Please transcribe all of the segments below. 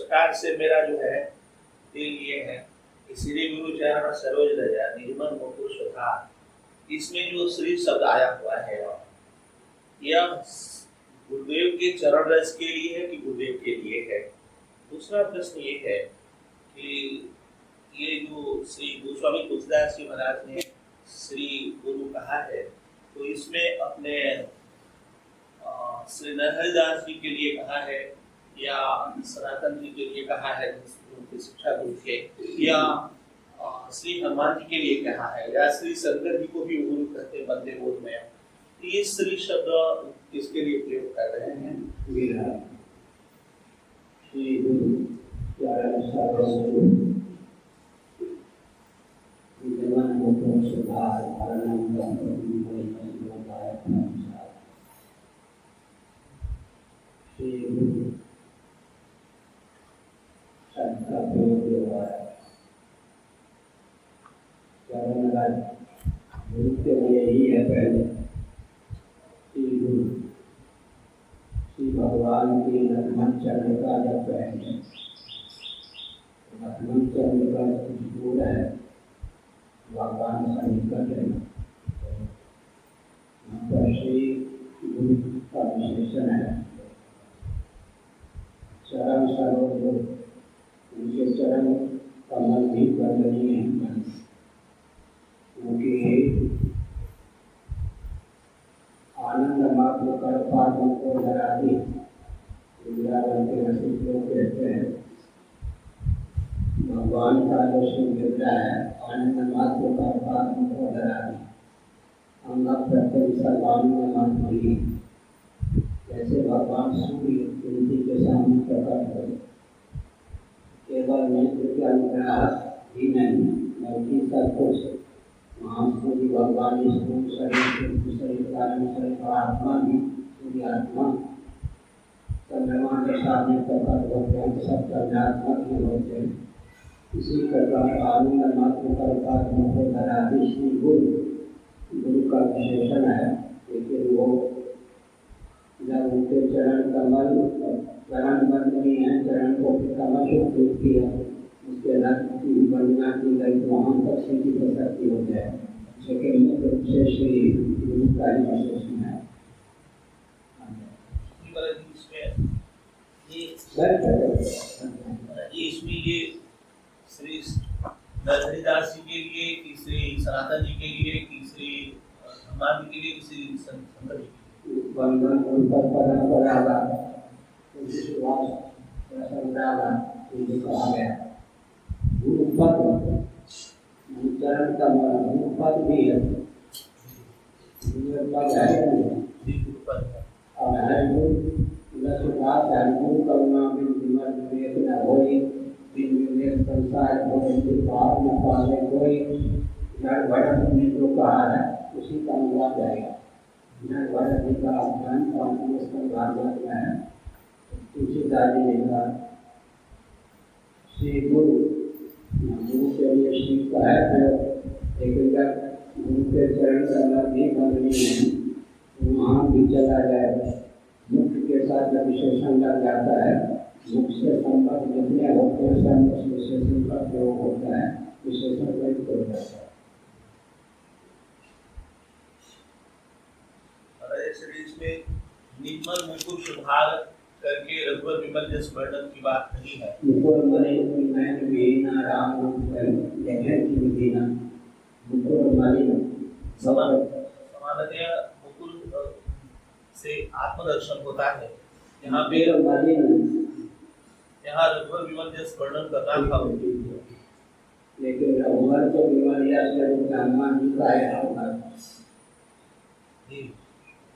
प्रकार से मेरा जो है ये है कि श्री गुरु चरण सरोज रजा निर्मल मुकुर सुधार। इसमें जो श्री शब्द आया हुआ है यह गुरुदेव के चरण रस के लिए है कि गुरुदेव के लिए है। दूसरा प्रश्न ये है कि ये जो श्री गोस्वामी तुलसीदास जी महाराज ने श्री गुरु कहा है तो इसमें अपने श्री नरहरिदास जी के लिए कहा है या सनातन जी के लिए कहा है उनके शिक्षा गुरु के, या श्री हनुमान जी के लिए कहा है, या श्री शंकर जी को भी गुरु कहते वंदे बोध में। ये श्री शब्द किसके लिए प्रयोग कर रहे हैं? श्री गुरु गुरु के लिए ही है। पहले श्री गुरु श्री भगवान की लक्ष्मण चरण का जब है, लक्ष्मण चरण का दूर है, भगवान का निकट है। यहाँ पर श्री गुरु का विशेषण है। चरण सरोज, उनके चरण कमल भी वंदनीय है, क्योंकि आनंद मात्र कर पादों को धराती वृंदावन के रसिक लोग कहते हैं भगवान का जो सुविधा है आनंद मात्र कर पादों को धराती अंग प्रत्यय सर्वानंद मात्र ही। जैसे भगवान सूर्य पृथ्वी के सामने प्रकट हो, केवल नेत्र के अनुग्रह ही नहीं बल्कि सब कुछ महासूर्य भगवान शरीर कारण शरीर आत्मा भी सूर्य आत्मा चंद्रमा के सामने प्रकट होते हैं, सब चंद्रात्मक ही होते हैं। इसी प्रकार आनंद मात्र पर धराती श्री गुरु का विशेषण है। लेकिन वो जब उनके चरण कमल चरण बंदनी है, चरण को कमल को टूट किया, उसके रक्त की वंदना की गई तो वहाँ तक सीधी प्रसक्ति हो जाए। लेकिन मुख्य रूप से श्री गुरु का ही विशेषण है। इसमें ये श्री नरहरिदास जी के लिए कि श्री सनातन जी के लिए कि श्री हनुमान जी के लिए कि श्री शंकर जी के लिए? वंदन उनका परंपरा कहा गया। गुरु पद चरण का गुरु पद भी है, गुरु करुणा बिन विमल विवेक न होई, बिन विवेक संसार होई पार न पावे कोई। नर भरत ने जो कहा है उसी का अनुवाद जाएगा। नर भरत जी का अध्ययन भागवत में है। तुलसीदास जी ने कहा श्री गुरु के लिए श्री का है, लेकिन जब गुरु के चरण कमल भी बंदनी है तो वहाँ भी चला जाएगा। मुख्य के साथ जब विशेषण लग जाता है, मुख्य से संपर्क जितने होते हैं सब उस विशेषण का प्रयोग होता है, विशेषण प्रयुक्त हो जाता है। इसमें निर्मल मुकुर सुधार करके रघुवर विमल जस वर्णन की बात नहीं है। मुकुर मणि नयन वीणा राम रूप जगह की वीणा। मुकुर मणि सामान्यतः मुकुर से आत्मदर्शन होता है। यहाँ पे यहाँ रघुवर विमल जस वर्णन करना था, लेकिन रघुवर के विमल यश हनुमान जी का है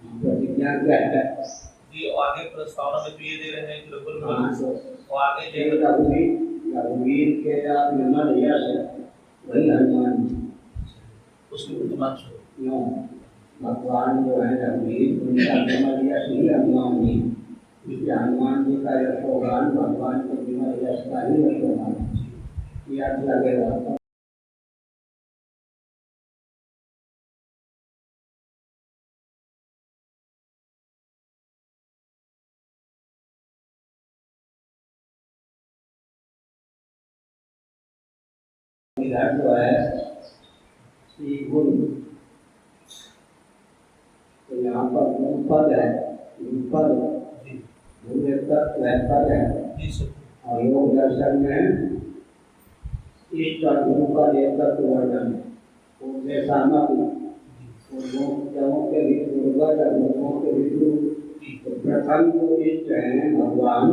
प्रतिज्ञा क्या है जी। आगे प्रस्तावना में तो ये दे रहे हैं कि रघुवर आगे रघुवीर के विमल यश वही हनुमान जी, उसकी वर्तमान भगवान जो है रघुवीर उनका विमल यश ही हनुमान जी। हनुमान जी का यशोगान भगवान के विमल यश का ही यशोगान याद लगेगा। इधर जो है श्री गुरु, तो यहाँ पर गुरु पद है, गुरु पद गुरु एक तत्व है, पद है। और योग दर्शन में इष्ट और गुरु का एक तत्व वर्णन है। उनके सामने जगहों के भी पूर्वज और लोगों के भी गुरु, तो प्रथम जो इष्ट है भगवान,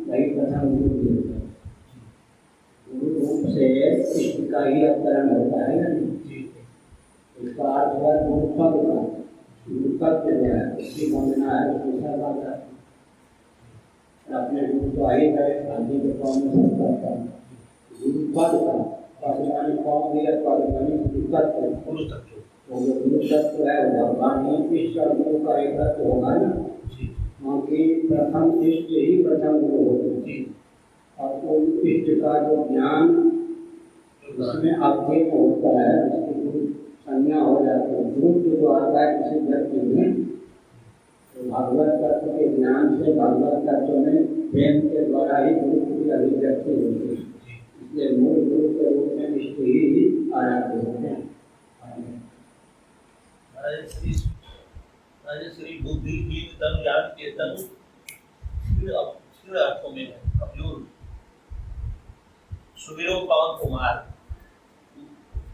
वही प्रथम गुरु होता है। गुरु रूप से इष्ट का ही अवतरण होता है ना, इसका अर्थ है गुरु पद का, गुरु पद जो है उसकी वंदना है, दूसरा बात है अपने गुरु को आई है आदि के कौन में करता है। गुरु पद का पद वाली कौन दिया, पद वाली गुरु तत्व, वो जो गुरु तत्व है वो भगवान ही इष्ट और गुरु का एक तत्व होगा ना, क्योंकि प्रथम इष्ट ही प्रथम गुरु होते हैं। और उन इष्ट का जो ज्ञान उसमें अवधेय होता है, उसकी गुरु संज्ञा हो जाती है। गुरु जो आता है किसी व्यक्ति में, तो भागवत तत्व के ज्ञान से भागवत तत्व में प्रेम के द्वारा ही गुरु की अभिव्यक्ति होती है। इसलिए मूल गुरु के रूप में इष्ट ही आराध्य होते हैं। श्री बुद्धिहीन तनु ज्ञान के तनु स्थिर अर्थों में कमजोर। सुमिरो पवन कुमार,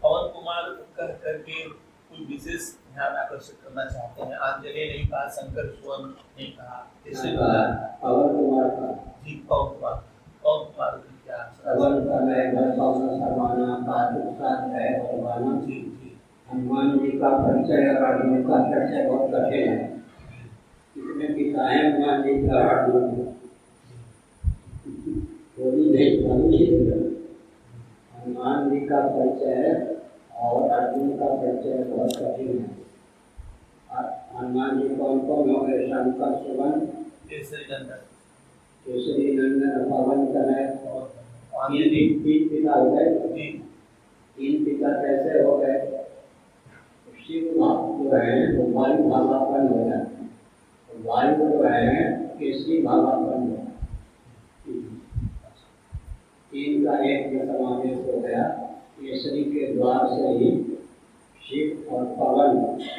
पवन कुमार कह करके कोई विशेष ध्यान आकर्षित करना चाहते हैं। आंजनेय नहीं कहा, शंकर सुवन नहीं कहा, इससे पवन कुमार का जी पवन कुमार, पवन कुमार की क्या पवन का है घर पवन सरवाना का साथ है सरवाना जी। हनुमान जी का परिचय और अर्जुन का परिचय बहुत कठिन है। इसमें पिताएं हनुमान जी का अर्जुन बोली नहीं, हनुमान जी का परिचय और अर्जुन का परिचय बहुत कठिन है। हनुमान जी कौन कौन हो गए? शंकर सुवन, केसरी नंदन, पवन तनय, तीन पिता हो गए। तीन पिता कैसे हो गए? शिव जो है वो वायु भावापन हो जाते हैं, वायु जो है केसरी भावापन हो जाता है। तीन का एक में समावेश हो गया। केसरी के द्वार से ही शिव और पवन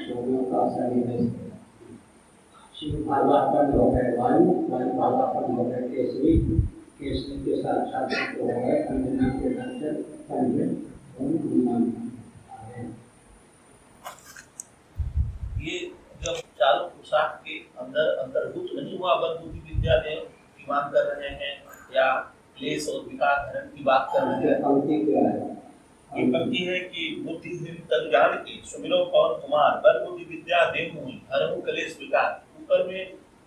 दोनों का सन्निवेश हो गया। शिव भावापन हो गए वायु, वायु भावापन हो गए केसरी, केसरी के साथ हो गए अंजना के दर्शन पंच हनुमान। ये जब चारों पोशाक के अंदर अंतर्भूत नहीं हुआ, बल बुद्धि विद्या में विमान कर रहे हैं या क्लेश और विकार धर्म की बात कर रहे हैं। पंक्ति क्या है? ये पंक्ति है कि बुद्धिहीन तनु ज्ञान की, सुमिरो पवन कुमार, बल बुद्धि विद्या देहु धर्म क्लेश विकार। ऊपर में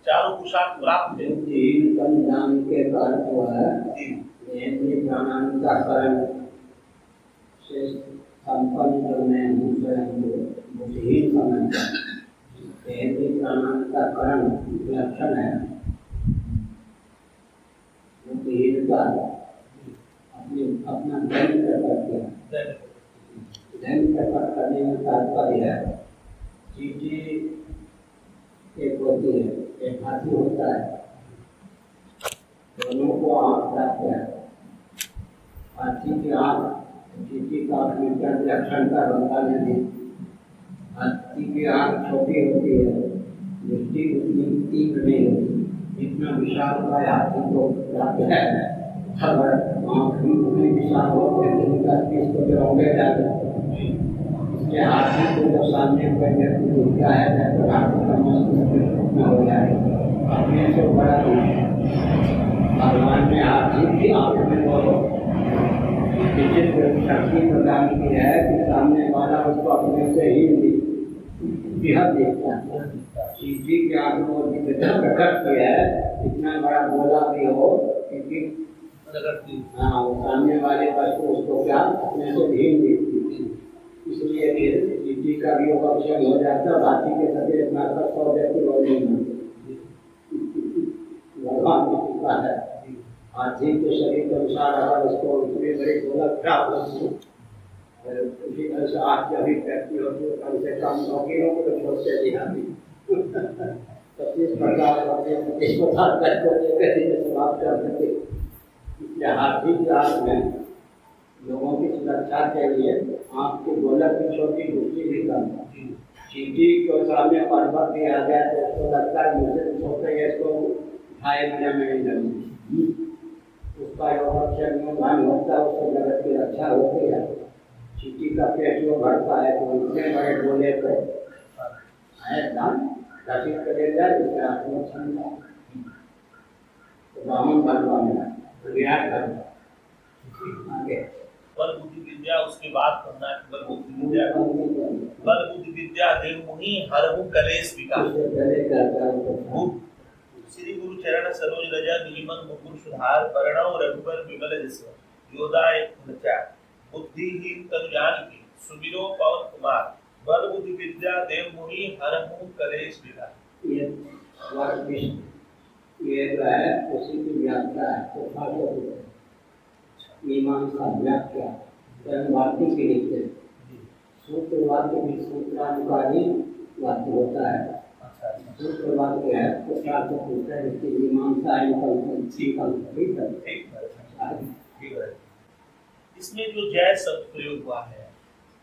चारों पोशाक प्राप्त है। बुद्धिहीन तनु ज्ञान के कारण हुआ है इंद्रिय प्राणांतकरण से संपन्न करने बुद्धिहीन समझता है। प्राणांतकरण लक्षण है बुद्धिहीनता, अपना धन प्रकट किया। धन प्रकट करने में तात्पर्य है चीटी एक होती है, एक हाथी होता है, दोनों को आँख प्राप्त है। हाथी की आँख चीटी का अपने लक्षण का बंधा नहीं। हाथी की आँख छोटी होती है, दृष्टि उतनी तीव्र नहीं होती। जितना विशाल का हाथी को प्राप्त है, अगर आँख भी उतनी विशाल होती है तो इसको गिराओगे जाते हैं। इसके हाथी को जो सामने कोई व्यक्ति दिखता है तो हाथी का मस्तिष्क हो जाएगा, अपने से बड़ा नहीं। भगवान ने हाथी की आँख में बहुत विचित्र शक्ति प्रदान की है कि सामने वाला उसको अपने से ही यह देखता है। चीटी की आँख में जितना प्रकट किया है, इतना बड़ा गोला भी हो क्योंकि हाँ वो सामने वाले पर को उसको क्या अपने से भीड़ देखती। इसलिए फिर चीटी का भी ऑप्शन हो जाता है। हाथी के सफेद नाटक हो जाती भगवान की कृपा है। हाथी के शरीर के अनुसार अगर उसको इतने बड़े गोला प्राप्त उसी तरह से आज अभी व्यक्ति होती है, कम से कम नौकरियों को तो छोड़ते नहीं आती। तो इस प्रकार समाप्त कर सके। हाथी की आँख में लोगों की सुरक्षा के लिए आँख की गोलक की छोटी कुर्सी भी कम। चींटी को सामने पर्वत भी आ गया तो उसको लगता है मुझे सोचते हैं इसको ढाई महीने में नहीं लगेगी। उसका योगक्षेम में ध्यान होता है, उससे जगत की रक्षा होती है। चींटी का पेट जो भरता है तो इतने बड़े गोले को है दान राशि कर दे जाए उसके आत्मा क्षमता ब्राह्मण बलवा मिला विराट कर आगे बल बुद्धि विद्या उसके बाद करना है। बल बुद्धि विद्या देवमुनि हरहु कलेश विकार। श्री गुरु चरण सरोज रज नीमन मुकुर सुधार वर्णव रघुबर विमल जस योदाय गुणचार बुद्धिहीन तनु जानिके सुमिरो पवन कुमार बल बुद्धि विद्या देवमुनि हरहु कलेश विकार। ये जो है उसी की व्याख्या है। मीमांसा व्याख्या वाक्य के लिए सूत्र वाक्य भी सूत्रानुकारी वाक्य होता है। सूत्र वाक्य है उसकी मीमांसा इसमें जो जय शब्द प्रयोग हुआ है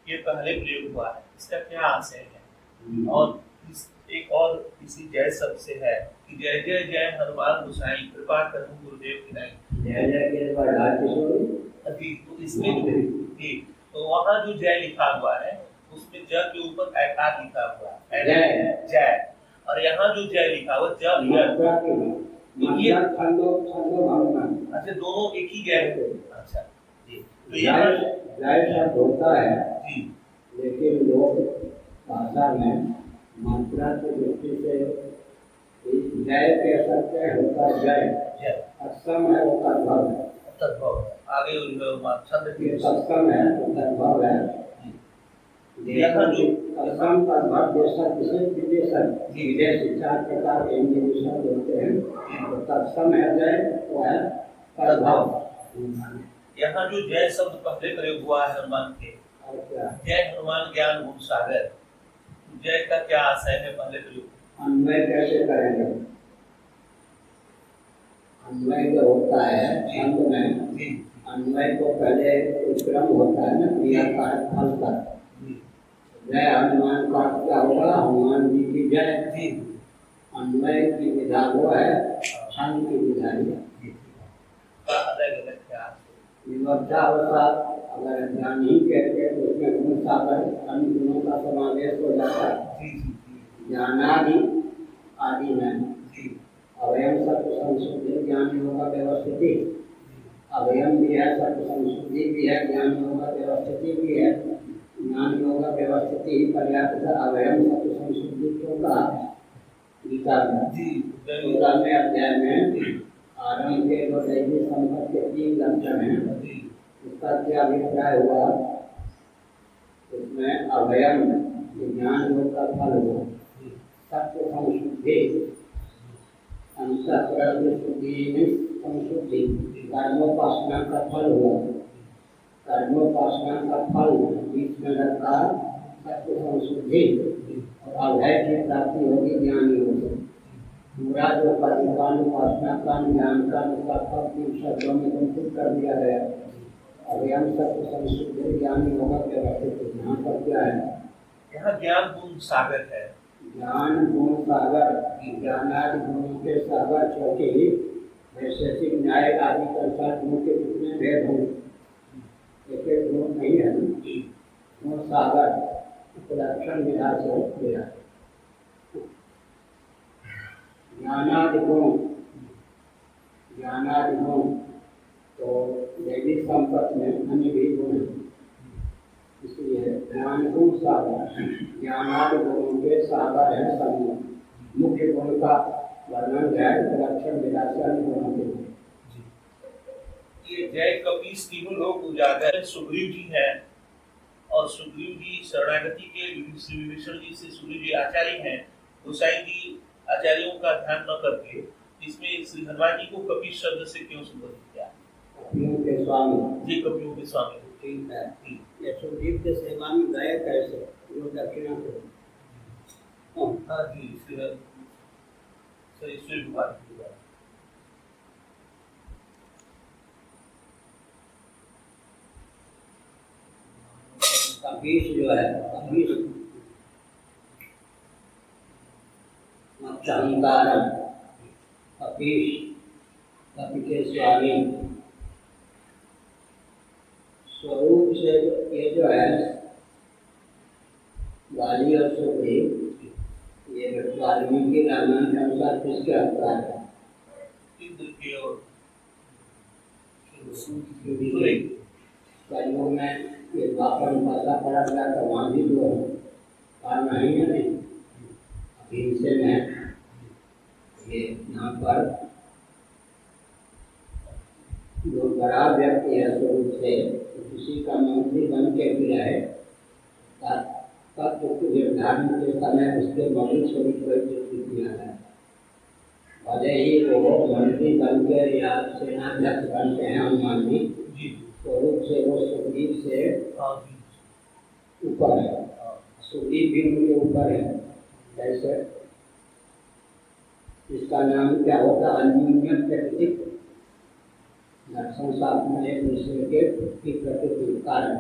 ये पहले प्रयोग हुआ है, इसका क्या आशय है? और एक और इसी जय शब्द से है कि जय जय जय हनुमान गोसाई कृपा करूं गुरुदेव की नहीं। जय जय के बाद तो इसमें तो वहाँ जो जय लिखा हुआ है उसमें ज के ऊपर ऐकार लिखा हुआ है जय, और यहाँ जो जय लिखा हुआ जब ये अच्छा दोनों एक ही जय है। अच्छा तो यहाँ जय शब्द होता है लेकिन लोग भाषा में मात्रा की दृष्टि से जय के सकते होता जय असम है वो तद्भव है। आगे छंद सत्सम है वो तद्भव है। यहाँ जो असम तद्भव देशक विशेष विदेशक विदेश चार प्रकार के हिंदी शब्द होते हैं तो तत्सम है जय वो है तद्भव। यहाँ जो जय शब्द पहले प्रयोग हुआ है हनुमान के, जय हनुमान ज्ञान गुण सागर, जय का क्या आशय है? पहले प्रयोग अन्वय कैसे करेंगे? अन्वय जो होता है छंद में अन्वय को पहले क्रम होता है ना क्रिया का फल का। जय हनुमान का क्या होगा? हनुमान जी की जय। अन्वय की विधा वो है छंद की विधा अगर ज्ञान ही कहते तो उसमें गुण सागर अन्य गुणों का समावेश हो जाता है। ज्ञानादि आदि में अवयम सत्व संशुद्धि ज्ञान योग व्यवस्थिति, अवयम भी है सत्व संशुद्धि भी है ज्ञान योग व्यवस्थिति भी है। ज्ञान योग व्यवस्थिति पर्याप्त अवयम सत्व संशुद्धि क्यों कहा? गीता में अध्याय में आरंभ के जो दैवी संपत्ति के 3 लक्षण हैं उसका क्या अभिप्राय हुआ? उसमें अवयम ज्ञान योग का फल हुआ, सत्व संशुद्धि अंतःकरण संशुद्धि कर्मोपासना का फल हुआ। कर्मोपासना का फल बीच में रखा सत्व संशुद्धि और अभय की प्राप्ति होगी ज्ञान योग। पूरा जो कर्मोपासना का ज्ञान का उसका फल 3 शब्दों में संस्कृत कर दिया गया। अवयम सत्व संशुद्धि ज्ञान योग व्यवस्थित। यहाँ पर क्या है? यहाँ ज्ञान गुण सागर है। ज्ञान गुण सागर ज्ञानादि गुणों के सागर क्योंकि वैशेषिक न्याय आदि के अनुसार गुण के कितने भेद हों? एक एक गुण नहीं है गुण सागर लक्षण विधा से दिया। ज्ञानादि गुण तो दैविक संपत्ति में अन्य भी गुण है, इसलिए ज्ञान गुण सागर ज्ञानादि गुणों के सागर है समूह। मुख्य गुण का वर्णन है लक्षण विलासन गुणों के। ये जय कपीस तीनों लोग उजागर सुग्रीव जी हैं और सुग्रीव जी शरणागति के श्री विभीषण जी से सुग्रीव जी आचार्य हैं। गोसाई जी आचार्यों का ध्यान न करके इसमें श्री हनुमान जी को कपीस शब्द से क्यों संबोधित किया? कपियों के स्वामी जी कपियों के स्वामी। ठीक है। ये सुग्रीव के सेवा में गए कैसे? वो दक्षिणा को हाँ जी श्री भगवान कपीश जो है, कपीश अहंकारम, कपीश, कपि के स्वामी स्वरूप से ये जो है वाली और सुग्रीव, ये वाल्मीकि रामायण के अनुसार किसके अवतार है? इंद्र की और कलयुग में ये द्वापर भाषा पढ़ा गया तो वहाँ भी तो काम नहीं है नहीं। अभी इनसे मैं ये यहाँ पर जो बड़ा व्यक्ति है स्वरूप से किसी का मंत्री बन के भी रहे तत्व को निर्धारण के समय उसके मौलिक स्वरूप को चित्रित किया है। भले ही वो मंत्री बन के या सेनाध्यक्ष बनते हैं हनुमान जी, स्वरूप से वो सुग्रीव से ऊपर है, सुग्रीव भी उनके ऊपर है। जैसे इसका नाम क्या होता है? अन्योन्य प्रकृतिक दर्शन शास्त्र में एक दूसरे के प्रकृति कारण।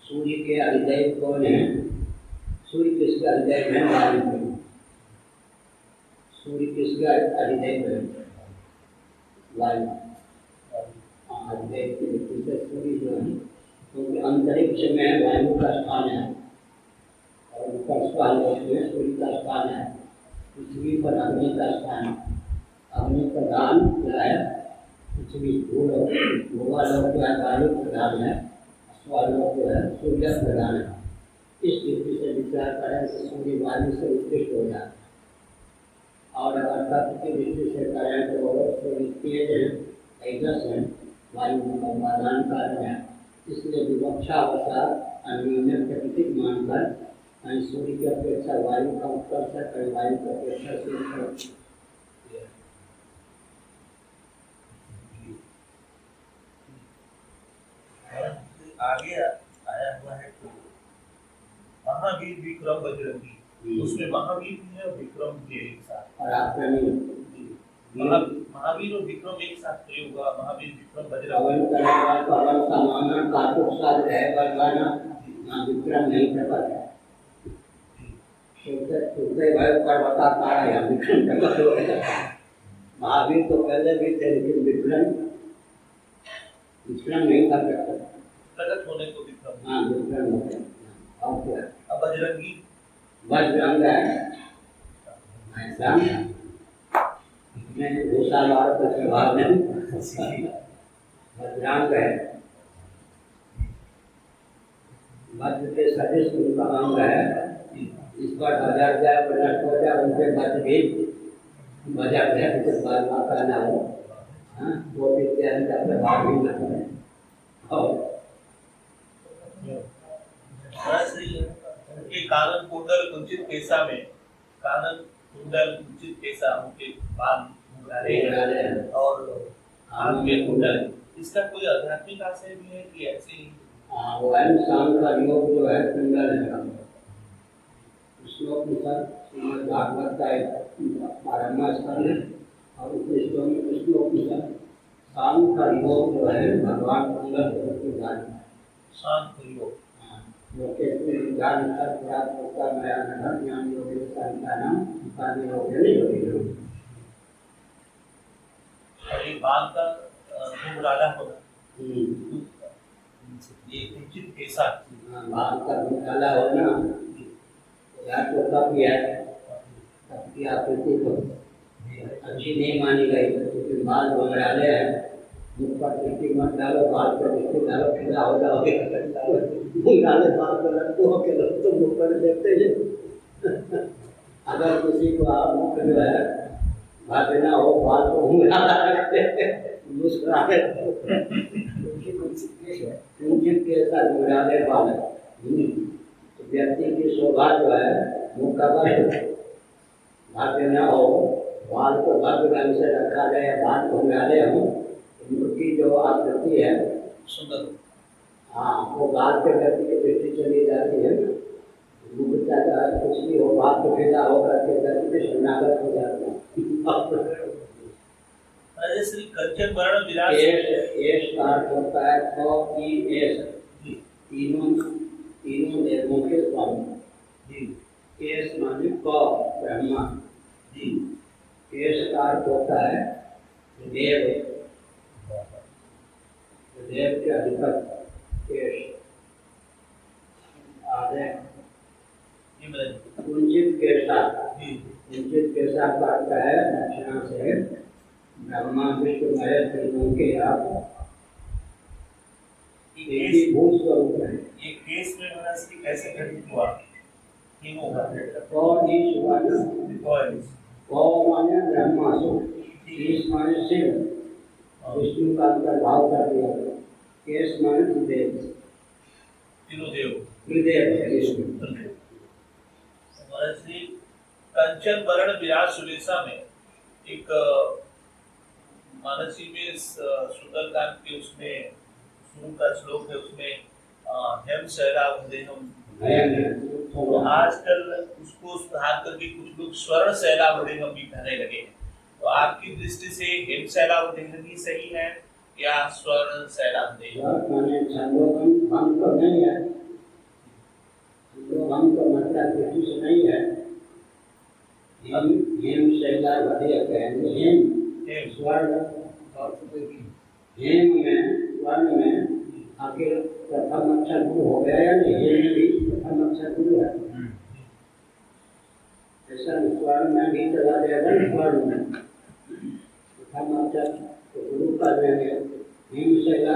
सूर्य के अधिदेव कौन है? सूर्य किसका अधिदेव है? वायु। सूर्य किसका अधिदेव है? वायु। अधिदेव की दृष्टि से सूर्य जो है क्योंकि अंतरिक्ष में वायु का स्थान है और ऊपर स्वालोक में सूर्य का स्थान है, पृथ्वी पर अग्नि का स्थान है। अग्नि प्रधान क्या है? पृथ्वी। भूलोक जो है वायु प्रधान है, स्वालोक जो है सूर्य प्रधान है। इस दृष्टि से विचार करें तो सूर्य वायु से उत्कृष्ट हो जाता है। और अगर तत्व की दृष्टि से करें तो सूर्य तेज है, तेजस है, वायु का उपादान कारण है। इसलिए विवक्षा अवसार अन्योन्य प्रकृतिक मानकर सूर्य की अपेक्षा वायु का उत्कर्ष है, वायु की अपेक्षा सूर्य आगे आया हुआ है तो महावीर विक्रम बजरंगी, उसमें महावीर भी है विक्रम भी एक साथ और आक्रमण महावीर और विक्रम एक साथ प्रयोग हुआ। महावीर विक्रम बजरंगी विक्रम नहीं प्रकट है। महावीर तो पहले भी थे लेकिन विक्रम नहीं था प्रकट होने को विक्रम। हाँ विक्रम हो गया। और क्या? अब बजरंगी बजरंग है ऐसा घोषावार का स्वभाव नहीं। बजरंग है, वज्र के सदृश उनका अंग है। इस पर हजार जाए नष्ट हो जाए उनके वज्र भी बजा गया कुछ बात ना करना हो, वो विज्ञान का प्रभाव भी न करे। उनके कानन कुंडल कुंचित केसा में, कानन कुंडल कुंचित केसा, उनके बाल हैं और आंख में कुंडल। इसका कोई आध्यात्मिक आशय भी है कि ऐसे ही? वो शाम का योग जो है कुंडल है। श्लोक श्रीमद् भागवत का एक 12वां स्कंद है और उसमें श्लोक शाम का योग जो है भगवान कुंडल को जान है। शाम का योग ये बाल का घुंघराला होना, ये कुंचित केसा, बाल का घुंघराला होना या तो तब की आकृति तो अच्छी नहीं मानी गई क्योंकि बाल घुंघराले हैं। मुख पर दृष्टि मत डालो, बाल पर दृष्टि डालो, फिर हो जाओगे। घुंघराले बाल पर लट्टू होके लोग तो मुख पर देखते हैं। अगर किसी को आप मुख जो है भागना हो, बाल को घुंघराला रखते मुस्कुराते कुंचित केसा घुंघराले बाल है। व्यक्ति की शोभा जो है मुख का भाग्य न हो, बाल को भव्य ढंग से रखा जाए, बाल घुंघराले हो, मुख की जो आकृति है सुंदर, हाँ वो बाल के व्यक्ति की दृष्टि चली जाती है। मुख का कुछ भी हो, बाल को भेजा होकर के व्यक्ति के शरणागत हो जाता है। श्री कंचन वर्ण विराज एश का अर्थ होता है तीनों तीनों देवों के स्वामी जी केश माने क ब्रह्मा जी केश का अर्थ होता है देव देव के अधिपति केश आगे ये बताइए कुंचित केशा जी कुंचित केशा का अर्थ है दक्षिणा से ब्रह्मा विष्णु महेश तीनों के आप एक ही भूत स्वरूप है। ये केस में महाराज जी कैसे घटित हुआ तीनों का और ईश माने और माने ब्रह्मा सो ईश माने शिव विष्णु का अंतर्भाव कर दिया केश माने देव तीनों देव त्रिदेव विष्णु महाराज जी कंचन वर्ण विराट सुलेसा में एक मानसी में सुंदरकांड के उसमें शुरू का श्लोक है उसमें हेम शैलावधेयम तो आजकल उसको सुधार करके कुछ लोग स्वर्ण शैलावधेयम भी कहने लगे हैं तो आपकी दृष्टि से हेम शैलावधेयम ही सही है या स्वर्ण शैलावधेयम माने छंदोगम हम तो नहीं है छंदोगम तो मतलब किसी से नहीं है हेम शैलावधेय कहेंगे हेम स्वर्ण हेम में स्वर्ण में आखिर प्रथम अक्षर गुरु हो गया या नहीं हेम भी प्रथम अक्षर गुरु है ऐसा स्वर्ण में भी चला जाएगा स्वर्ण में प्रथम अक्षर तो गुरु कर देंगे हेम शैला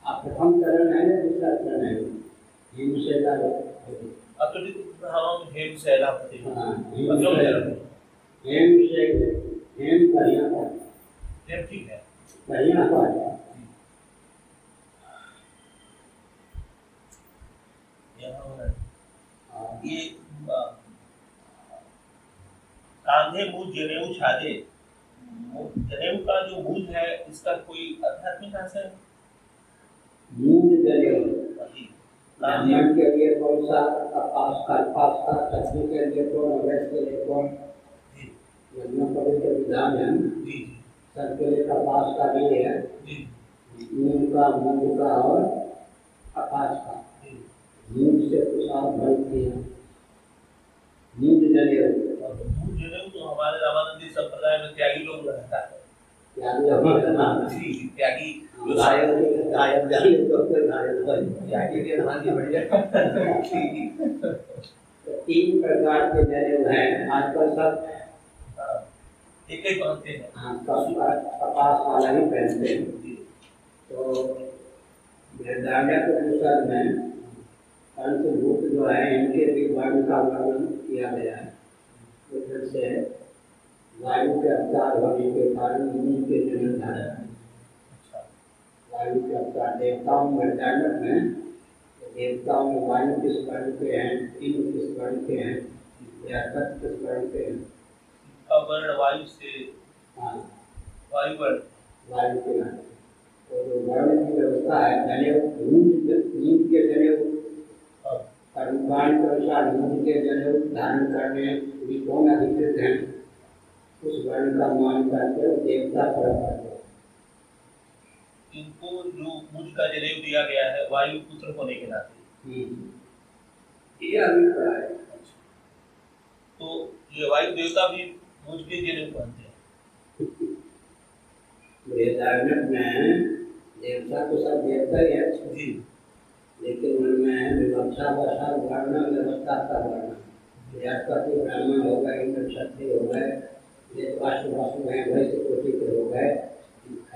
आप प्रथम चरण है या दूसरा चरण है हेम शैला अतुलित हम हेम शैलावधेयम हेम शैल हेम बढ़िया का हेम ठीक है बढ़िया का ये कांधे मूल जनेऊ छाजे जनेऊ का जो मूल है इसका कोई आध्यात्मिक आशय है मूल जनेऊ ब्राह्मण के लिए कौन सा कपास का क्षत्रिय के लिए कौन अवैध के लिए कौन यज्ञ पवित्र विधान है सब के लिए कपास का नहीं है मूल का और कपास का मूल से प्रसाद भरती है मूल जनेऊ तो हमारे रामानंदी संप्रदाय में त्यागी लोग रहता है त्यागी हमारे नाम त्यागी तीन प्रकार के जनेऊ हैं आजकल सब एक ही पहनते हैं कपास वाला ही पहनते हैं तो वृद्धान्य के अनुसार में पंचभूत जो है इनके भी वर्ण का वर्णन किया गया है तो से वायु के अवतार होने के कारण उनके जन्म धारा है वायु के अवतार देवताओं में वृद्धान्य में देवताओं में वायु किस वर्ण के हैं तीन किस वर्ण के हैं या सत किस वर्ण के हैं वर्ण वायु से हाँ वायु वायु के वर्ण तो जो वर्ण की व्यवस्था है जनेऊ नींद के जनेऊ कर्मकांड के अनुसार नींद के जनेऊ धारण करने भी कौन अधिकृत हैं उस वर्ण का मान करके देवता पर करते इनको जो मुझ का जनेऊ दिया गया है वायु पुत्र होने के नाते ये अभिप्राय है तो ये वायु देवता भी मुझ के जनेऊ पहनते हैं वेदांत में देवता तो सब देवता ही है जी लेकिन उनमें विवक्षा वसा वर्ण व्यवस्था का वर्णन बृहस्पति ब्राह्मण हो गए इंद्र क्षत्रिय हो गए ये वास्तु वास्तु हैं वैसे कोटि के हो गए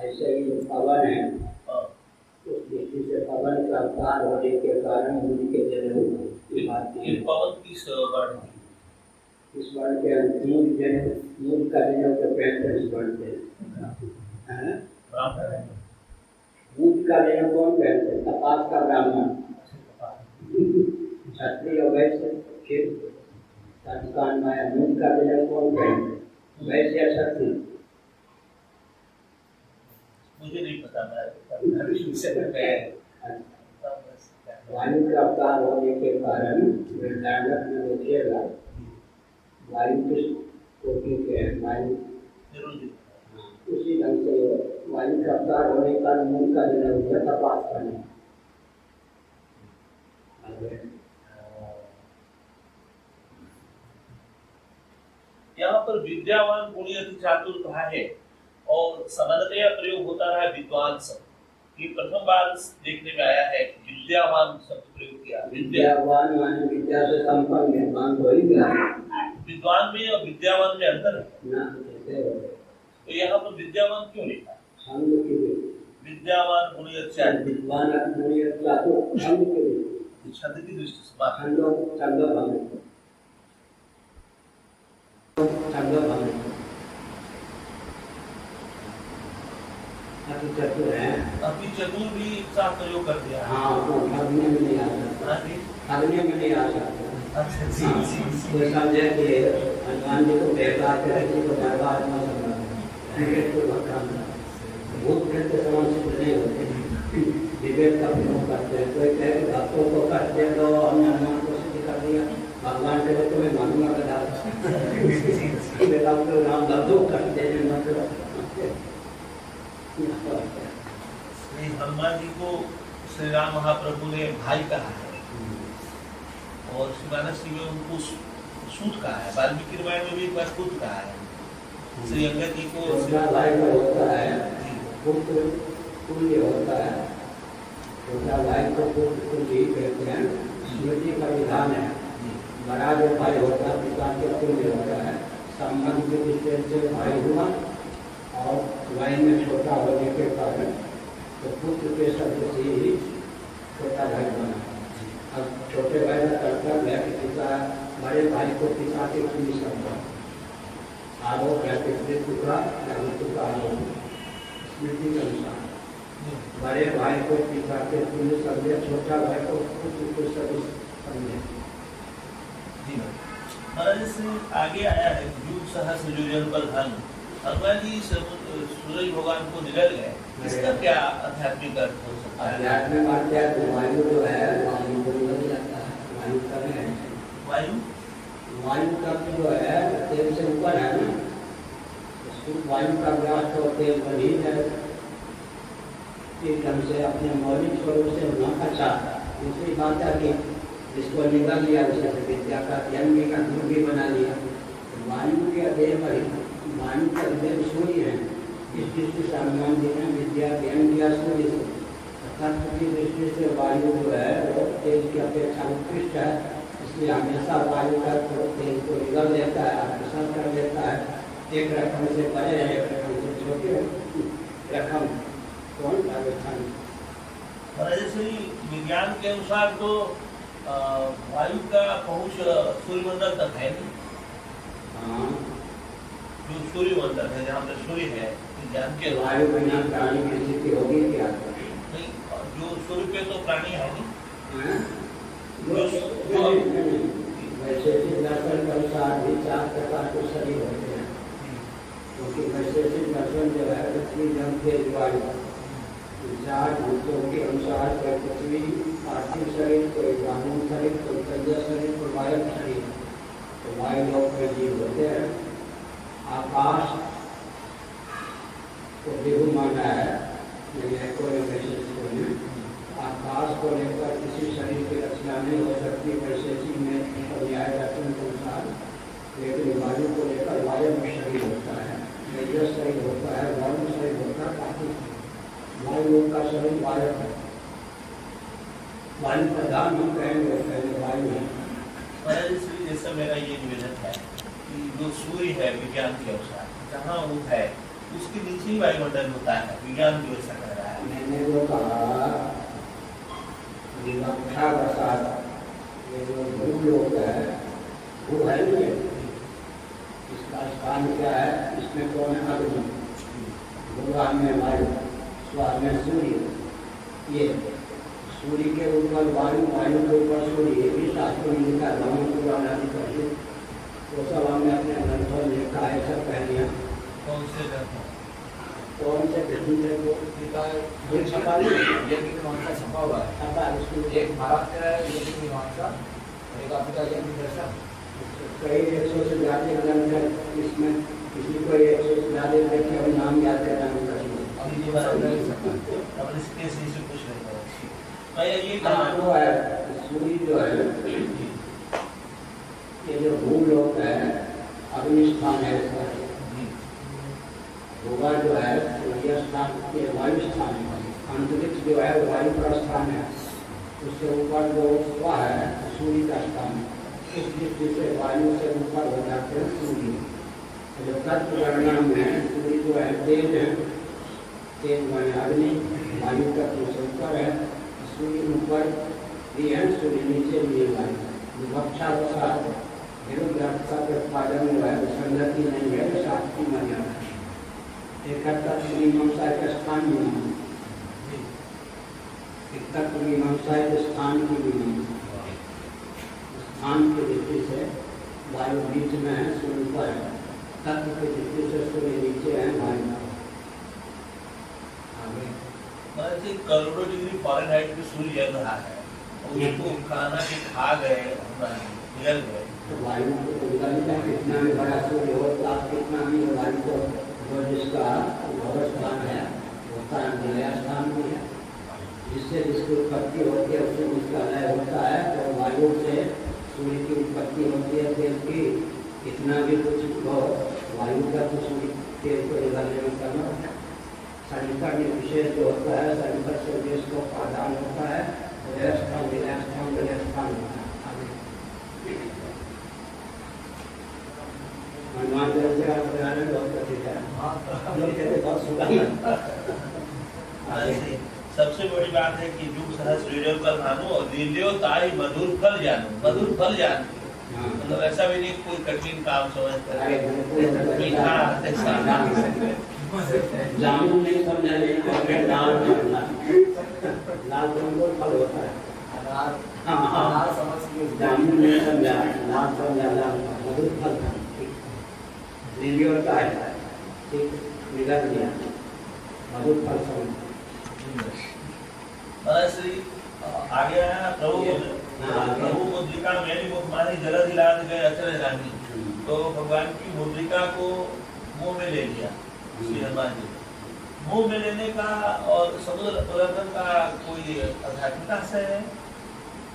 ऐसे ही पवन है उस दृष्टि से पवन का अवतार होने के कारण उनके जन्म पवन किस वर्ण इस वर्ण के मूल का जन्म के पहले इस वर्ण के मूल का जन्म कौन कहते हैं कपास का ब्राह्मण क्षत्रिय वैश्य फिर संस्कार में मूल का जन्म कौन कहते हैं वैश्य क्षत्रिय मुझे नहीं पता मैं वायु का अवतार होने के कारण वृद्धांगत में देखिएगा वायु किस कोटि के हैं वायु उसी ढंग से वायु का अवतार होने का मूल का जन्म हुआ कपास का नहीं यहाँ पर विद्यावान गुणी अति चातुर कहा है और सामान्यतया प्रयोग होता रहा विद्वान शब्द। ये प्रथम बार देखने में आया है कि विद्यावान शब्द प्रयोग किया। विद्यावान माने विद्या से संपन्न, विद्वान तो ही गया। विद्वान में और विद्यावान में अंतर है ना, तो यहाँ पर विद्यावान क्यों लिखा? छंद के लिए विद्यावान गुणी अच्छा, विद्वान गुणी अच्छा तो छंद के लिए, छंद की दृष्टि से बात छंद भंग अति चतुर है। अति चतुर भी साथ प्रयोग कर दिया। हाँ, तो भागने में नहीं आ सकता, भागने में नहीं आ सकता। अच्छा जी। कोई समझे कि हनुमान जी को बेकार करे तो बर्बाद न करना, क्रिकेट को भटकाना, भूत प्रेत के समान सिद्ध नहीं होते, विवेक का प्रयोग करते हैं। कोई कहे कि भक्तों को करते तो हमने हनुमान को सिद्ध कर दिया, भगवान के तो मैं मानूंगा बता बेटा तो राम दर्दो करते हैं मतलब हनुमान जी को श्री राम महाप्रभु ने भाई कहा है और शिवानस में उनको सूत कहा है, वाल्मीकि रामायण में भी एक बार सूत कहा है। श्री अंगद जी को भाई होता है, पुत्र तुल्य होता है, छोटा भाई को पुत्र तुल्य कहते हैं, स्मृति का विधान है। बड़ा जो भाई होता है पिता के तुल्य होता है, संबंध के दृष्टि से भाई हुआ और वही में छोटा होने के कारण तो पुत्र के शब्द से ही छोटा भाई बना। अब छोटे भाई का कर्तव्य है कि पिता बड़े भाई को पिता के तुल्य समझा, आरोप है कि मृत्यु का आरोप स्मृति के अनुसार बड़े भाई को पिता के तुल्य समझे, छोटा भाई को पुत्र के सदस्य समझे। महाराज से आगे आया है युग सहस योजन पर धन, हनुमान जी सूरज भगवान को निकल गए, इसका क्या आध्यात्मिक अर्थ हो सकता है? आध्यात्मिक अर्थ है तो वायु जो है वायु को निकल जाता है, वायु का है, वायु का जो है तेल से ऊपर है ना, वायु का व्यास तो तेल पर ही है, एकदम से अपने मौलिक स्वरूप से न अच्छा। दूसरी बात है कि जिसको निकाल लिया उसे विद्या का ज्ञान भी का गुरु भी बना लिया। वायु के अध्यय पर वायु का अध्यय सूर्य है, इस दृष्टि से हनुमान जी ने विद्या ज्ञान किया सूर्य से। तत्व की दृष्टि से वायु जो है वो तेज की अपेक्षा उत्कृष्ट है, इसलिए हमेशा वायु का तेज को निगल देता है, अग्रसर कर देता है। एक रकम से बड़े है, एक रकम से छोटे रकम कौन राजस्थान। विज्ञान के अनुसार तो वायु का पहुंच सूर्यमंडल तक है नहीं। हाँ, जो सूर्यमंडल है जहाँ पे सूर्य है, विज्ञान के वायु बिना प्राणी की स्थिति होगी क्या? नहीं, जो सूर्य पे तो प्राणी है नहीं। वैशेषिक दर्शन के अनुसार भी 4 प्रकार के शरीर होते हैं, क्योंकि वैशेषिक दर्शन जो है पृथ्वी जल तेज वायु 4 भूतों के अनुसार कोई पृथ्वी पार्थिव शरीर, कोई ब्राह्मण शरीर, कोई तेजस शरीर, कोई वायु शरीर। तो वायु लोग में जीव होते हैं। आकाश को देहु माना है, आकाश को लेकर किसी शरीर की रचना नहीं हो सकती वैशेषिक में न्याय दर्शन के अनुसार, लेकिन वायु को लेकर वायु शरीर होता है, तेजस शरीर होता है, वायु शरीर होता है। वायु का शरीर वायु है, वायु प्रधान हम कहेंगे पहले वायु है। जैसा मेरा ये निवेदन है कि जो सूर्य है विज्ञान के अनुसार जहाँ वो है उसके नीचे ही वायुमंडल होता है, विज्ञान जो ऐसा कर रहा है। मैंने वो कहा विवक्षा प्रसाद, ये जो भूलोक है वो है नहीं, इसका स्थान क्या है? इसमें कौन है? अग्नि, भगवान में वायु, स्वाद में सूर्य। ये सूर्य के ऊपर वायु, वायु के ऊपर सूर्य, ये भी शास्त्रों में लिखा है, ब्रह्म पुराण आदि करके वो सब हमने अपने ग्रंथों में लिखा है। सब कह दिया कौन से ग्रंथों? कौन से ग्रंथ है वो ये छपा मीमांसा छपा हुआ है। छपा उसमें एक भारत का है मीमांसा, एक आपका दर्शन। कई 100 से ज़्यादा ग्रंथ है, इसमें किसी को 100 से ज़्यादा देखे और नाम याद करना नहीं चाहिए। अब ये बात नहीं सकता, अब इसके से कुछ नहीं करें। मैं ये हाँ, वो है सूर्य जो है ये जो भूलोक है अग्निस्थान है इसका, भूगा जो है सूर्य स्थान के वायु स्थान है, अंतरिक्ष जो है वायु का स्थान है, उससे ऊपर जो हुआ है सूर्य का स्थान, इस दृष्टि से वायु से ऊपर हो जाते हैं सूर्य। जो तत्व गणना में सूर्य जो है तेज है, तेज माने अग्नि, वायु तत्व से ऊपर है, सूर्य ऊपर भी है, सूर्य नीचे भी है। विवक्षा का विरुद्ध प्रतिपादन जो है संगति नहीं है, शास्त्रीय मर्यादा है। एक तत्व मीमांसा का स्थान मीमांसा, एक तत्व मीमांसा है स्थान की मीमांसा, स्थान की दृष्टि से वायु बीच में है, सूर्य ऊपर है, तत्व की दृष्टि से सूर्य नीचे है, वायु आगे करोड़ों डिग्री फ़ारेनहाइट पे सूर्य जल रहा है, उसको खाना के खा गए, निगल गए, तो वायु को निकलता है, कितना भी बड़ा सूर्य हो, ताप कितना भी हो, वायु को जो जिसका भौतिक स्थान है उसका लय स्थान भी है, जिससे जिसकी उत्पत्ति होती है उससे उसका लय होता है। तो वायु से सूर्य की उत्पत्ति होती है, तेल की कितना भी कुछ हो, वायु का तो सूर्य तेल को निकालने में करना है। सनिकट में विशेष जो होता है, सनिकट से देश को प्रदान होता है, लय स्थान विलय स्थान विलय स्थान होता है। हनुमान चालीसा बनाने में बहुत कठिन है, लोग कहते बहुत सुंदर। सबसे बड़ी बात है कि युग सहस्र वीडियो का भानु और लील्यो ताई मधुर फल जानू, मधुर फल जानू, मतलब ऐसा भी नहीं कोई कठिन काम समझता है, जामुन नहीं समझा, लेकिन लाल रंगों फल होता है, जामुन नहीं समझा, लाल समझा, लाल मधुर फल लीलियो होता है, ठीक निगल गया, मधुर फल समझ श्री आगे आया प्रभु मुद्रिका मेरी मुखमानी जलधि लाद गए अचरज रानी, तो भगवान की मुद्रिका को मुंह में ले लिया श्री हनुमान जी। मुंह में लेने का और समुद्र उल्लंघन का कोई आध्यात्मिकता से है,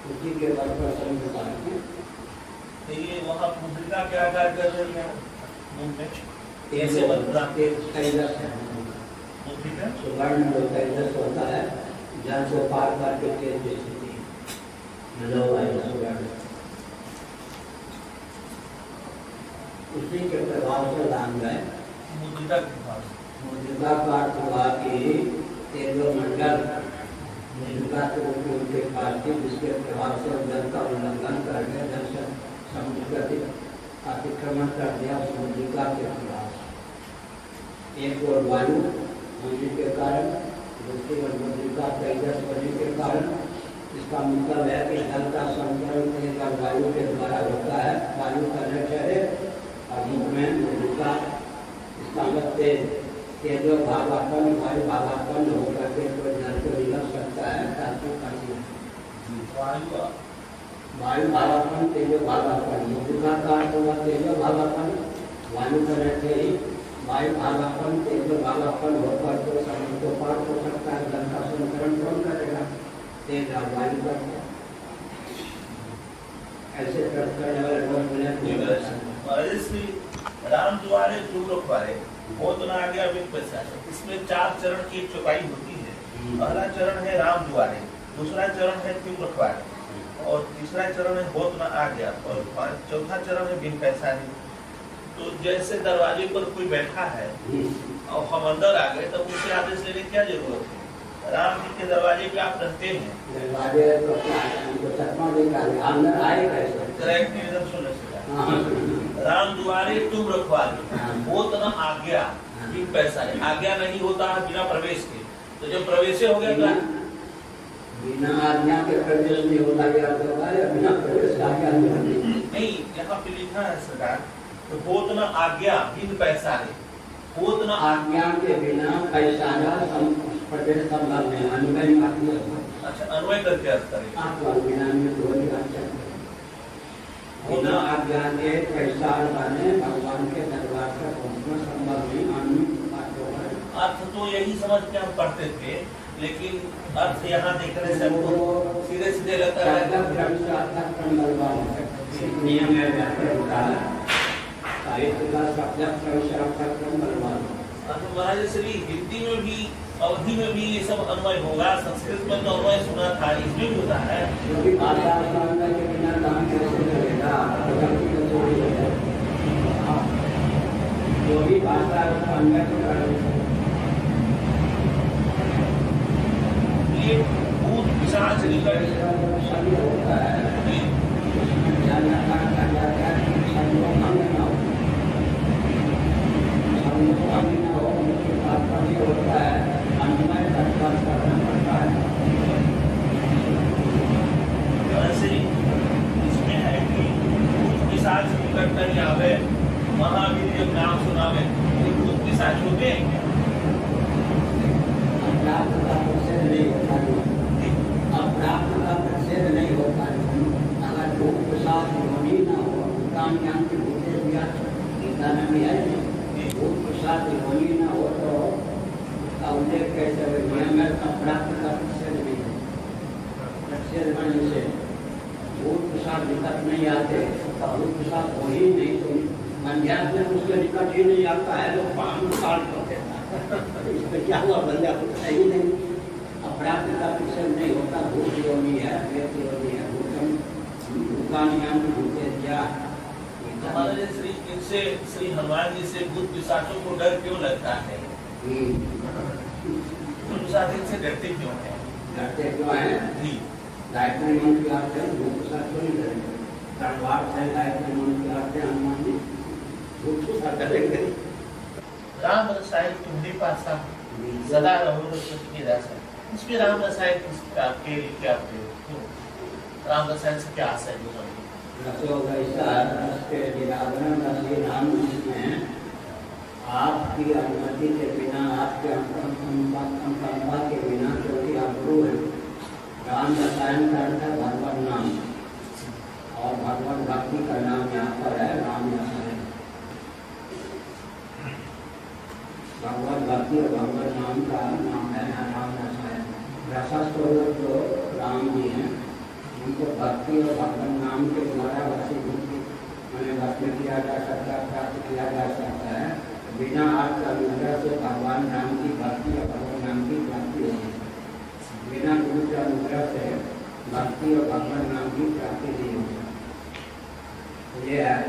उसी के बारे में समझता है। तो ये वहाँ मुद्रिका क्या कार्य कर रही है मुंह में, ऐसे बदला के कैलाश है, मुद्रिका सुवर्ण जो कैलाश होता है, जल को पार करके तेज स्थिति उसी के प्रभाव से लाभ है। मुद्रिका के पास मुद्रिका का अर्थ हुआ कि तेजोमंडल मुद्रिका के रूप में उनके पास थी, जिसके प्रभाव से जल का उल्लंघन कर गया, जल से समुद्र का अतिक्रमण कर दिया उस मुद्रिका के प्रभाव से। एक और वायु होने के कारण, दूसरी ओर मुद्रिका तेजस होने के कारण, इसका मतलब है कि जल का संचरण वायु के द्वारा होता है, वायु का नेचर है, और में मुद्रिका इसका मतलब तेजो भावापन वायु भावापन होकर के कोई जल को निकल सकता है, ताकि वायु भावापन तेजो भावापन, मुद्रिका का अर्थ हुआ तेजो भावापन, वायु का नेचर ही वायु भावापन तेजो भावापन होकर तो समुद्र को पार हो सकता है, जल का संचरण कौन करेगा, तेज और वायु का। ऐसे करने वाले बहुत बड़े श्री राम द्वारे तुम रखवारे बहुत ना आ गया विक पैसा। इसमें 4 चरण की एक चौपाई होती है। पहला चरण है राम द्वारे, दूसरा चरण है तुम रखवारे, और तीसरा चरण है बहुत ना आ गया, और चौथा चरण है बिन पैसा है। तो जैसे दरवाजे पर कोई बैठा है और हम अंदर आ गए, तब उसे आदेश लेने की क्या जरूरत है? राम जी के दरवाजे पे आप रहते हैं, दरवाजे तो अंदर आए कैसे? राम द्वारे तुम रखवारे, बहुत ना आज्ञा बिन पैसा है। आज्ञा नहीं होता है बिना प्रवेश के, तो जब प्रवेश हो गया तो बिना आज्ञा के प्रवेश नहीं होता, बिना प्रवेश आज्ञा नहीं। यहाँ पे लिखा है सरकार, तो बहुत ना आज्ञा बिन पैसा है, बहुत ना आज्ञा के बिना पैसा प्रवेश संभव नहीं, अनुमति। अच्छा, अन्वय करके अर्थ करें। बिना आज्ञा के पैसा बने भगवान के दरबार तक पहुंचना संभव नहीं। अर्थ तो यही समझ के हम पढ़ते थे कि लेकिन अर्थ यहाँ देखने से हमको सीधे सीधे लगता है नियम है व्याकरण का साहित्य का तो महाराज श्री हिंदी में भी अवधि में भी ये सब अन्वय होगा, संस्कृत में तो अन्वय सुना था, इसमें भी होता है। क्योंकि भाषा के बिना काम कैसे चलेगा, जो भी भाषा उसका अन्वय तो करेगा। ये भूत पिशाच निकट सभी होता है, जानना क्या जाता है, सबको मानना हो, सबको मानना हो, उनकी बात का भी होता है, अन्वय तत्काल करना पड़ता है। वैसे इसमें है कि भूत पिशाच निकट नहीं आवे, महावीर जब नाम सुनावे तो भूत पिशाच हो गए क्या? अपराध का प्रसिद्ध नहीं होता, अपराध का प्रसिद्ध नहीं होता। अगर भूत पिशाच होनी ना हो, काम ज्ञान के भूते दिया गीता में भी है, भूत पिशाच होनी ना हो तो उसका उल्लेख कैसे हो गया? मैं अपराध का प्रसिद्ध नहीं है, प्रसिद्ध होने से भूत पिशाच निकट नहीं आते, भूत पिशाच हो ही नहीं तो मंध्यात्म में उसके निकट ही नहीं आता है, लोग पान काट कर देता है। इसमें क्या हुआ? बंदा कुछ है ही नहीं, अपराध का विषय नहीं होता। भूत योनि है, वेद योनि है, भूतम भूतानियां भूते क्या। हमारे श्री इनसे श्री हनुमान जी से भूत पिशाचों को डर क्यों लगता है? भूत पिशाच इनसे डरते क्यों है? डरते क्यों है? जी गायत्री मंत्र की आते हैं, भूत पिशाच क्यों नहीं डरेंगे? तलवार से गायत्री मंत्र की आते हैं, हनुमान जी भूत पिशाच डरेंगे? राम रसायन तुम्हारे पास सदा रहो की दासा, इसमें राम रसायन आपके लिए क्या प्रयोग क्यों? राम रसायन से क्या आशय है? इसके निराकरण का श्री राम में आपकी अनुमति के बिना, आपके अनुकंपा के बिना, क्योंकि आप गुरु हैं, राम रसायन का अर्थ है भगवत नाम, और भगवत भक्ति का नाम यहाँ पर है राम रसायन। भगवत भक्ति और भगवत नाम का नाम है राम रसायन। रसस्वरूप जो राम जी हैं, उनको भक्ति और भगवान नाम के द्वारा मैंने भक्ति किया जा सकता, प्राप्त किया जा सकता है। बिना आपका अनुग्रह से भगवान राम की भक्ति और भगवान नाम की प्राप्ति होगी, बिना गुरु के अनुग्रह से भक्ति और भगवान नाम की प्राप्ति नहीं होगी। ये है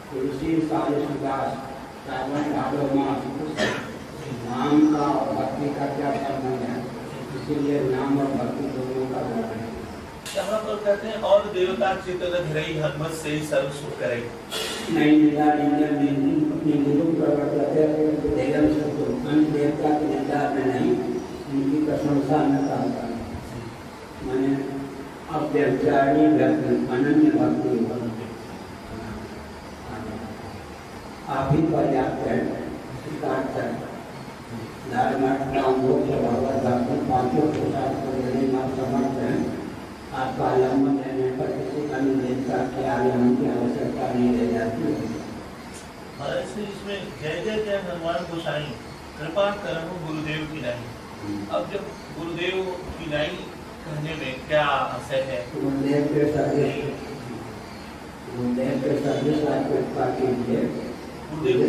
तुलसी सालिदास श्रावण भादो मास, नाम का और भक्ति का क्या संबंध है? इसीलिए नाम और भक्ति दोनों का होता है। यहाँ पर कहते हैं और देवता चित्त धरई हनुमत से ही सर्व सुख करे। नहीं निंदा निंदु प्रवर्तते देवम सुख, अन्य देवता की निंदा में नहीं, उनकी प्रशंसा न करता। मैंने अव्यभिचारिणी भक्ति, अनन्य भक्ति आप ही पर्याप्त है, स्वीकार है। धर्म राम मोक्ष भगवत भक्ति पांचों पुरुषार्थ को देने में समर्थ है। आपका आलम्बन लेने पर किसी का निर्देशता के आलम्बन की आवश्यकता नहीं रह जाती है। इसमें जय जय जय हनुमान गोसाई कृपा करहु गुरुदेव की नहीं। अब जब गुरुदेव की नहीं कहने में क्या आशय है? गुरुदेव के सदृश, गुरुदेव के सदृश आप कृपा कीजिए। गुरुदेव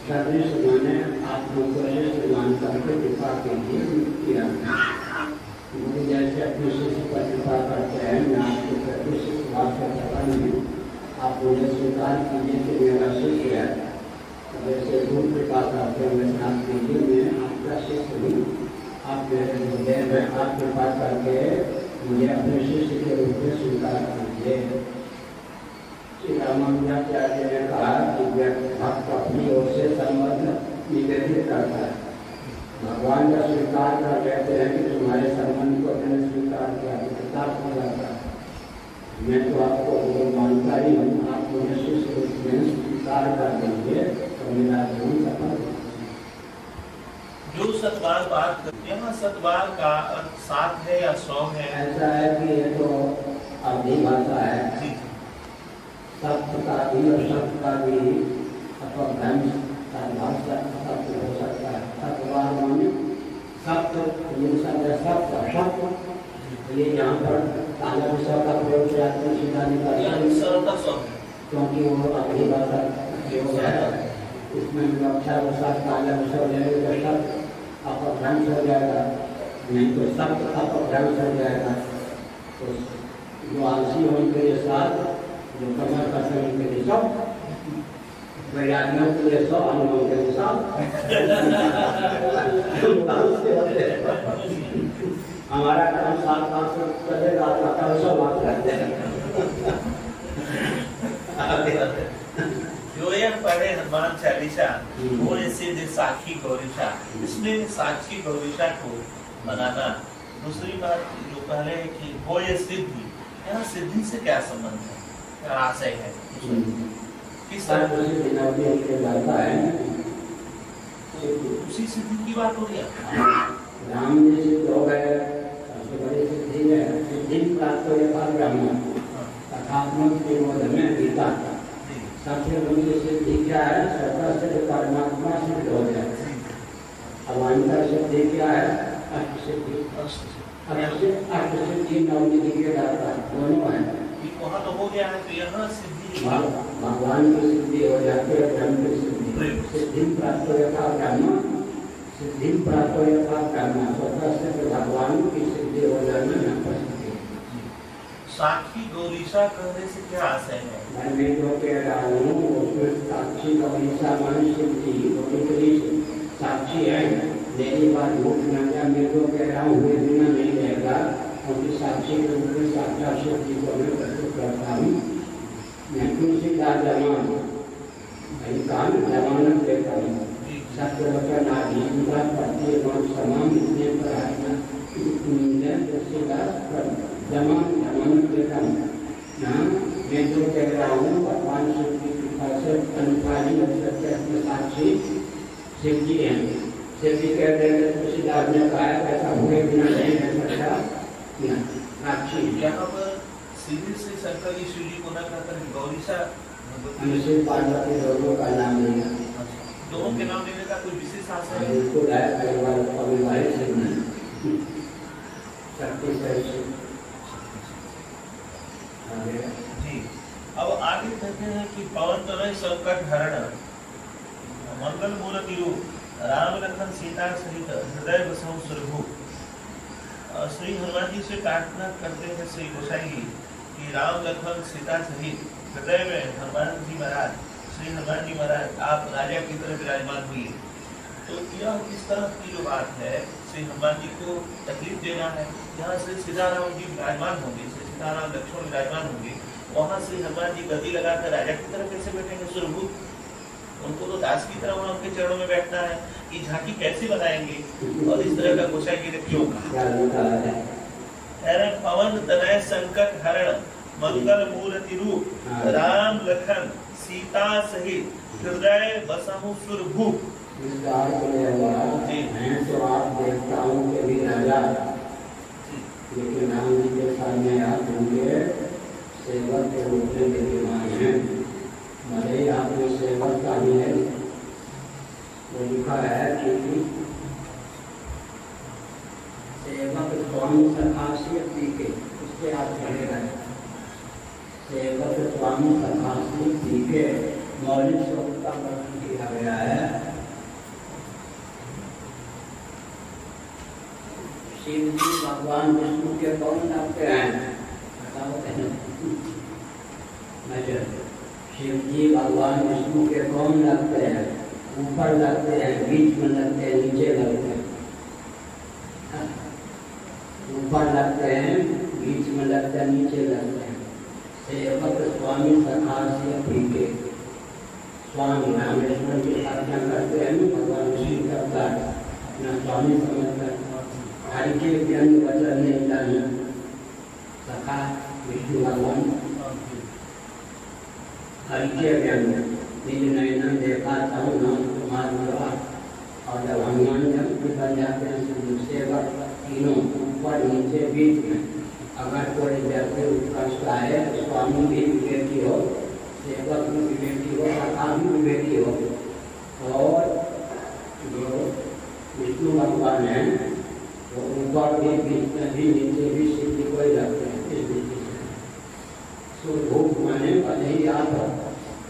सदृश माने आप लोगों से मान करके कृपा कीजिए। गुरु जैसे अपने शिष्य पर कृपा करते हैं, मैं आपके प्रति शिष्य आप मुझे स्वीकार कीजिए कि मेरा शिष्य है। वैसे गुरु कृपा करते हैं, वैसे आप कीजिए, मैं आपका शिष्य हूँ, आप मेरे गुरुदेव हैं, आप कृपा करके मुझे अपने शिष्य के रूप में स्वीकार कीजिए। श्री रामानुजाचार्य ने कहा कि भक्त अपनी ओर से संबंध निवेदित करता है, भगवान का स्वीकार कर लेते हैं कि तुम्हारे संबंध को मैंने स्वीकार किया, कृतार्थ हो जाता है। मैं तो आपको गुरु मानता ही हूँ, आप मुझे शिष्य रूप में स्वीकार कर देंगे तो मेरा जीवन सफल हो। जो सतवार बात यहाँ सतवार का अर्थ 7 है या 100 है? ऐसा है कि ये तो अवधि भाषा है, सत्य का भी और सत्य का भी अपभ्रंश हो सकता है। सत्वार माने सत्य शब्द शब्द ये यहाँ पर ताला विषय का प्रयोग से आत्मा सीधा निकलता सरलता स्वभाव है। क्योंकि वो अपनी भाषा प्रयोग है। इसमें विवक्षा के साथ ताला विषय लेने का शब्द अपभ्रंश हो जाएगा, नहीं तो शब्द अपभ्रंश हो जाएगा। तो जो आलसी होने के साथ जो कमर कसने के लिए सब वैराग्यों के लिए सब अनुभव के साथ हमारा काम 7 से चलेगा, आपका काम सब बात करते हैं। जो ये पढ़े हनुमान चालीसा वो ऐसे साक्षी गौरीशा, इसमें साक्षी गौरीशा को बनाना। दूसरी बात जो पहले है कि वो ये सिद्धि, यहाँ सिद्धि से क्या संबंध है, क्या आशय है, किस तरह है उसी सिद्धि की बात हो रही है। राम जी सिद्ध हो गए, सबसे बड़ी सिद्धि है सिद्धि प्राप्त होगा ब्रह्म तथात्मक निर्मोध में गीता। सबसे बड़ी सिद्धि क्या है, सत्ता से परमात्मा सिद्ध हो जाए। अब अंतर सिद्धि क्या है, अष्ट सिद्धि। अष्ट सिद्धि नवनिधि के दाता दोनों है। वहाँ तो हो गया है, तो यहाँ सिद्धि भगवान की सिद्धि हो जाती है, ब्रह्म की सिद्धि। सिद्धि प्राप्त होगा ब्रह्म, सिद्धि प्राप्त होगा ब्रह्म, स्वतः से भगवान की सिद्धि हो जाना यहाँ पर सिद्धि। साक्षी गौरीशा कहने से क्या आशय है? मैं जो कह रहा हूँ उसमें साक्षी गौरीशा मान सिद्धि गौरी साक्षी है। मेरी बात झूठ न जाए, मैं जो कह रहा हूँ हुए बिना नहीं रहेगा, क्योंकि साक्षी के रूप में साक्षात सिद्धि को मैं प्रस्तुत करता हूँ। मैं तुलसीदास जमान भाई कान जमानत देता हूँ, सत्य वचन आदि प्रत्येक समान इतने पर आत्मा तुलसीदास जमानत देता हूँ। मैं जो कह रहा हूँ भगवान शिव की कृपा से अनुपाली सत्य साक्षी शिव जी हैं। शिव जी कहते हैं तुलसीदास ने कहा ऐसा हुए बिना नहीं रह सकता साक्षी। यहाँ पर सीधे से शंकर जी शिव जी को न कहकर गौरीशा शिव पार्वती दोनों का नाम लिया। दोनों के नाम लेने का कोई विशेष आशय है? बिल्कुल है, अविवाहित शिव नहीं शक्ति से जी। अब आगे कहते हैं कि पवन तनय संकट हरण मंगल मूर्ति रूप राम लखन सीता सहित हृदय बसहु सुरभु। श्री हनुमान जी से प्रार्थना करते हैं श्री गोसाई जी कि राम लखन सीता सहित हृदय में हनुमान जी महाराज, श्री हनुमान जी महाराज आप राजा की तरह विराजमान हुए। तो यह किस तरह की जो बात है, श्री हनुमान जी को तकलीफ देना है। यहाँ से सीताराम जी विराजमान होंगे, सीताराम लक्ष्मण विराजमान होंगे, वहाँ श्री हनुमान जी गद्दी लगाकर राजा की तरह कैसे बैठेंगे सुरभूत? उनको तो दास की तरह वहाँ उनके चरणों में बैठना है, ये झांकी कैसे बनाएंगे? और इस तरह का गोसाई जी ने क्यों कहा? पवन तनय संकट हरण मंगल मूर्ति रूप राम लखन सीता सहित हृदय बसहु सुरभु। तो आप देवताओं के भी राजा, लेकिन राम जी के सामने आप उनके सेवक के रूप में विद्यमान हैं। भले ही आपने सेवक का भी है, वो लिखा है कि सेवक स्वामी सखासियत पी के, उससे आप चले गए। सेवक स्वामी सखासियत पी के मौलिक शब्द का वर्णन किया गया है। शिव जी भगवान विष्णु के कौन लगते हैं? शिव जी भगवान विष्णु के कौन लगते हैं? ऊपर लगते हैं, बीच में लगते हैं, नीचे लगते हैं? ऊपर लगते हैं, बीच में लगते हैं, नीचे लगते हैं। सेवक स्वामी सखा से पीके स्वामी रामेश्वर की स्थापना करते हैं, भगवान विष्णु का अपना स्वामी समझकर हरि के व्यंग वचन नहीं जाना। सखा विष्णु भगवान हरि के व्यंग निज नयन देखा था नाम कुमार मरवा। और जब हनुमान जब बन जाते हैं सेवक तीनों ऊपर नीचे बीच में, अगर कोई व्यक्ति उत्कर्ष आए, स्वामी भी विवेकी हो, सेवक भी विवेकी हो, सखा भी विवेकी हो, और जो विष्णु भगवान हैं वो ऊपर भी बीच में भी नीचे भी शिव जी को ही रखते हैं इस दृष्टि से। सुधूप माने भले ही आप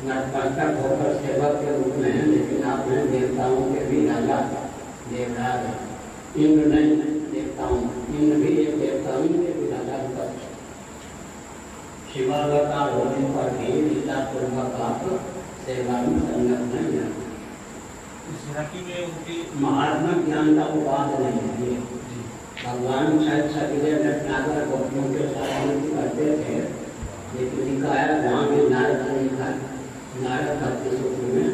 नतमस्तक होकर सेवक के रूप में हैं, लेकिन आप हैं देवताओं के भी राजा देवराज हैं। इंद्र नहीं, देवताओं, इंद्र भी एक देवताओं के भी राजा होता है। शिवावतार होने पर भी लीला पूर्वक आप सेवा में संलग्न नहीं है। महात्मा ज्ञान का उपाद नहीं है। भगवान शायद सभी नटनागर गोपियों के साथ करते थे, लेकिन दिखाया वहाँ भी नारद ने लिखा, नारद भक्ति सूत्र में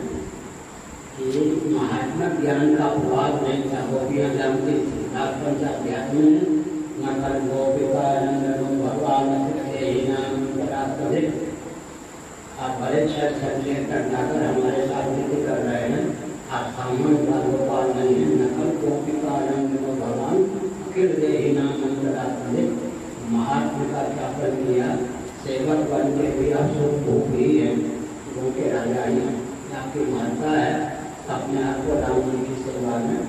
कि महात्मा ज्ञान का उपाद नहीं था। गोपियाँ जानती थी पंचाध्यात्म में नकर गोपिका नंदन भगवान आप बड़े शायद संजय नटनागर हमारे साथ नीति कर रहे हैं। आप सामान्य का गोपाल नहीं है। नकल गोपिका नंदन भगवान अखिल देही नाम मंत्रात्मक महात्मा का ख्यापन किया। सेवक बन के भी अशोक गोपी है, उनके राजा हैं। आपकी मानता है अपने आप को राम जी की सेवा में,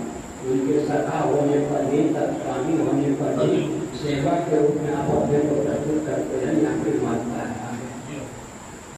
उनके सखा होने पर भी, तत्स्वामी होने पर भी सेवा के रूप में आप अपने को प्रस्तुत करते हैं। आपकी मानता है